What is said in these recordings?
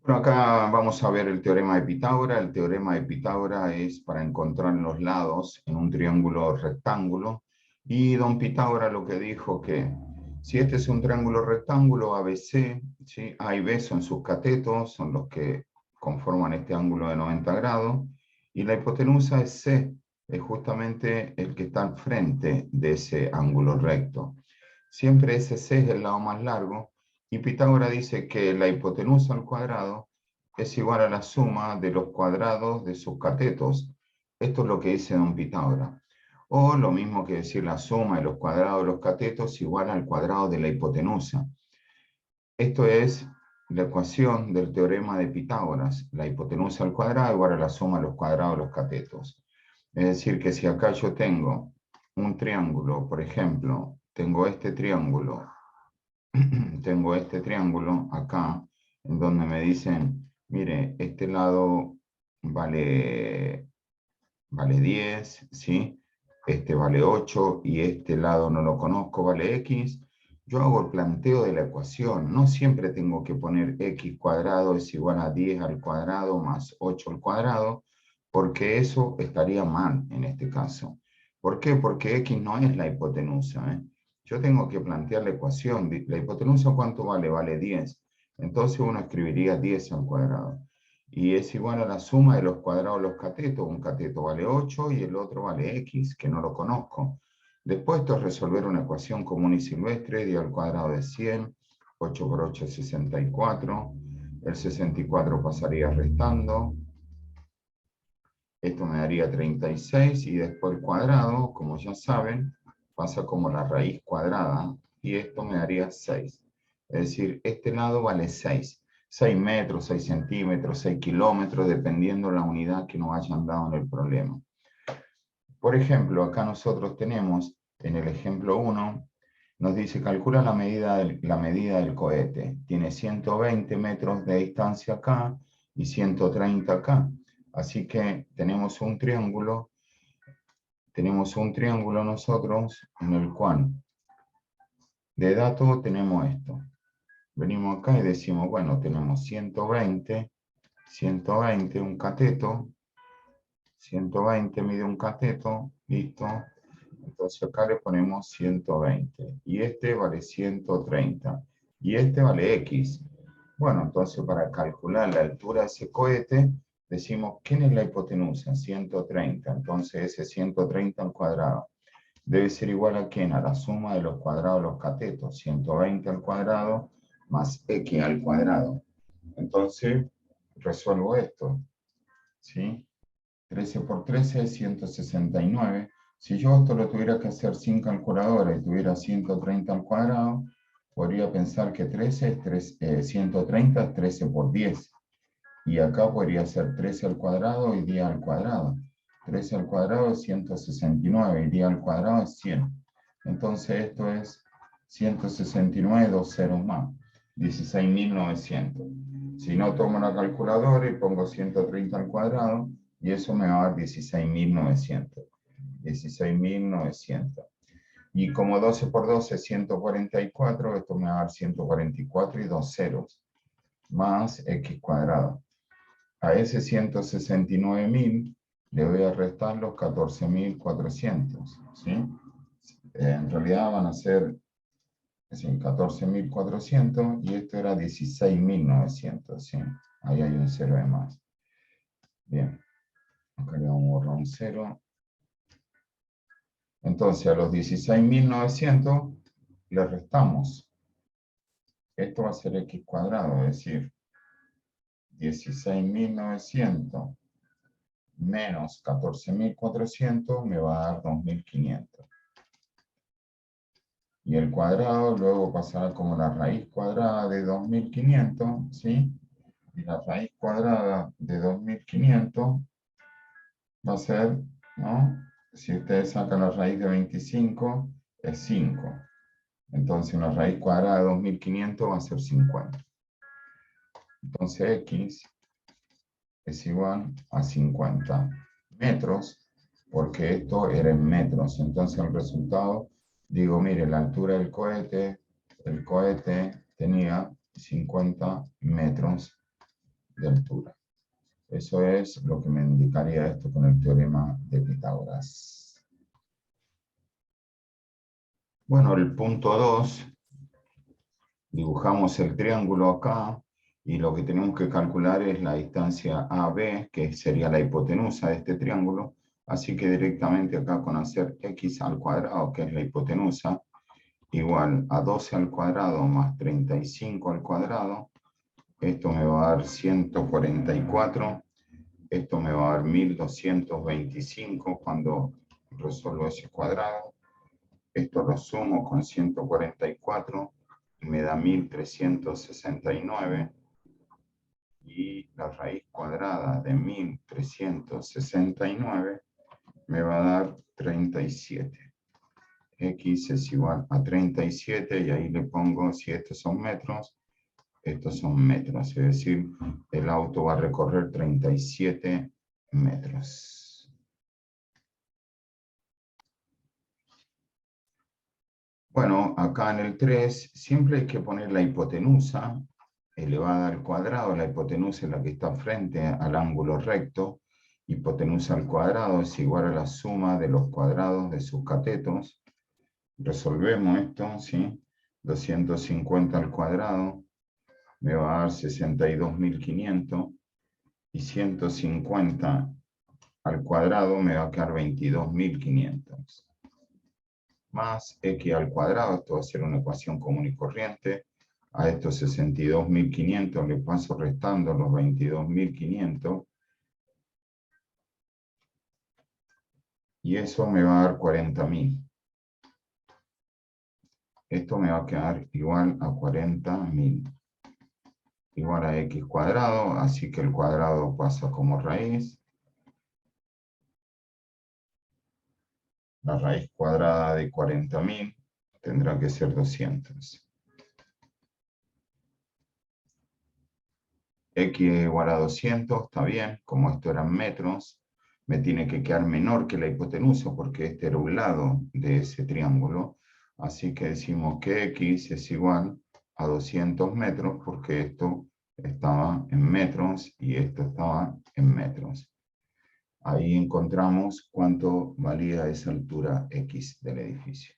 Bueno, acá vamos a ver el teorema de Pitágoras. El teorema de Pitágoras es para encontrar los lados en un triángulo rectángulo. Y don Pitágoras lo que dijo que si este es un triángulo rectángulo ABC, ¿sí? A y B son sus catetos, son los que conforman este ángulo de 90 grados. Y la hipotenusa es C, es justamente el que está al frente de ese ángulo recto. Siempre ese C es el lado más largo. Y Pitágoras dice que la hipotenusa al cuadrado es igual a la suma de los cuadrados de sus catetos. Esto es lo que dice don Pitágoras. O lo mismo que decir la suma de los cuadrados de los catetos igual al cuadrado de la hipotenusa. Esto es la ecuación del teorema de Pitágoras. La hipotenusa al cuadrado igual a la suma de los cuadrados de los catetos. Es decir, que si acá yo tengo un triángulo, por ejemplo, tengo este triángulo acá, en donde me dicen, mire, este lado vale 10, ¿sí? Este vale 8 y este lado no lo conozco, vale X. Yo hago el planteo de la ecuación. No siempre tengo que poner X cuadrado es igual a 10 al cuadrado más 8 al cuadrado, porque eso estaría mal en este caso. ¿Por qué? Porque X no es la hipotenusa, ¿eh? Yo tengo que plantear la ecuación. ¿La hipotenusa cuánto vale? Vale 10. Entonces uno escribiría 10 al cuadrado. Y es igual a la suma de los cuadrados de los catetos. Un cateto vale 8 y el otro vale X, que no lo conozco. Después esto es resolver una ecuación común y silvestre. 10 al cuadrado de 100. 8 por 8 es 64. El 64 pasaría restando. Esto me daría 36 y después el cuadrado, como ya saben, pasa como la raíz cuadrada y esto me daría 6. Es decir, este lado vale 6. 6 metros, 6 centímetros, 6 kilómetros, dependiendo la unidad que nos hayan dado en el problema. Por ejemplo, acá nosotros tenemos, en el ejemplo 1, nos dice calcula la medida del cohete. Tiene 120 metros de distancia acá y 130 acá. Así que tenemos un triángulo nosotros en el cual de dato tenemos esto. Venimos acá y decimos, bueno, tenemos 120, un cateto, 120 mide un cateto, listo. Entonces acá le ponemos 120 y este vale 130 y este vale X. Bueno, entonces para calcular la altura de ese cohete, decimos, ¿quién es la hipotenusa? 130. Entonces ese 130 al cuadrado debe ser igual a ¿quién? A la suma de los cuadrados de los catetos. 120 al cuadrado más X al cuadrado. Entonces resuelvo esto, ¿sí? 13 por 13 es 169. Si yo esto lo tuviera que hacer sin calculadora y tuviera 130 al cuadrado, podría pensar que 130 es 13 por 10. Y acá podría ser 13 al cuadrado y 10 al cuadrado. 13 al cuadrado es 169 y 10 al cuadrado es 100. Entonces esto es 169, dos ceros más, 16.900. Si no tomo la calculadora y pongo 130 al cuadrado, y eso me va a dar 16.900. 16.900. Y como 12 por 12 es 144, esto me va a dar 144 y dos ceros, más x cuadrado. A ese 169.000 le voy a restar los 14.400, ¿sí? En realidad van a ser 14.400 y esto era 16.900, ¿sí? Ahí hay un cero de más. Bien, acá le vamos a borrar un cero. Entonces a los 16.900 le restamos. Esto va a ser x cuadrado, es decir, 16.900 menos 14.400 me va a dar 2.500. Y el cuadrado luego pasará como la raíz cuadrada de 2.500, ¿sí? Y la raíz cuadrada de 2.500 va a ser, ¿no? Si ustedes sacan la raíz de 25, es 5. Entonces la raíz cuadrada de 2.500 va a ser 50. Entonces x es igual a 50 metros, porque esto era en metros. Entonces el resultado, digo, mire, la altura del cohete, el cohete tenía 50 metros de altura. Eso es lo que me indicaría esto con el teorema de Pitágoras. Bueno, el punto 2, dibujamos el triángulo acá, y lo que tenemos que calcular es la distancia AB, que sería la hipotenusa de este triángulo. Así que directamente acá con hacer x al cuadrado, que es la hipotenusa, igual a 12 al cuadrado más 35 al cuadrado, esto me va a dar 144, esto me va a dar 1225 cuando resuelvo ese cuadrado. Esto lo sumo con 144 y me da 1369. Y la raíz cuadrada de 1369 me va a dar 37. X es igual a 37 y ahí le pongo, si estos son metros, es decir, el auto va a recorrer 37 metros. Bueno, acá en el 3 siempre hay que poner la hipotenusa elevada al cuadrado. La hipotenusa es la que está frente al ángulo recto. Hipotenusa al cuadrado es igual a la suma de los cuadrados de sus catetos. Resolvemos esto, ¿sí? 250 al cuadrado me va a dar 62.500 y 150 al cuadrado me va a quedar 22.500. Más x al cuadrado, esto va a ser una ecuación común y corriente. A estos 62.500 le paso restando los 22.500. Y eso me va a dar 40.000. Esto me va a quedar igual a 40.000. Igual a x cuadrado, así que el cuadrado pasa como raíz. La raíz cuadrada de 40.000 tendrá que ser 200. X igual a 200, está bien, como esto eran metros, me tiene que quedar menor que la hipotenusa, porque este era un lado de ese triángulo. Así que decimos que X es igual a 200 metros, porque esto estaba en metros y esto estaba en metros. Ahí encontramos cuánto valía esa altura X del edificio.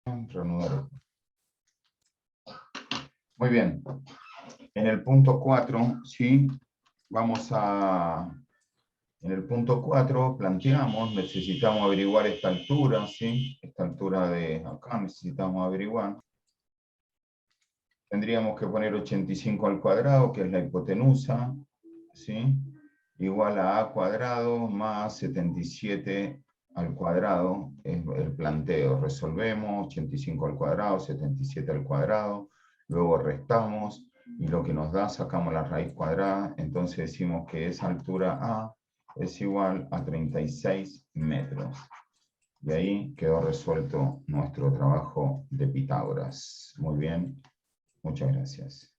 Reanudar. Muy bien. En el punto 4, ¿sí? En el punto 4 planteamos, necesitamos averiguar esta altura, ¿sí? Esta altura de acá necesitamos averiguar. Tendríamos que poner 85 al cuadrado, que es la hipotenusa, ¿sí? Igual a a cuadrado más 77 al cuadrado, es el planteo. Resolvemos 85 al cuadrado, 77 al cuadrado, luego restamos, y lo que nos da, sacamos la raíz cuadrada, entonces decimos que esa altura A es igual a 36 metros. Y ahí quedó resuelto nuestro trabajo de Pitágoras. Muy bien, muchas gracias.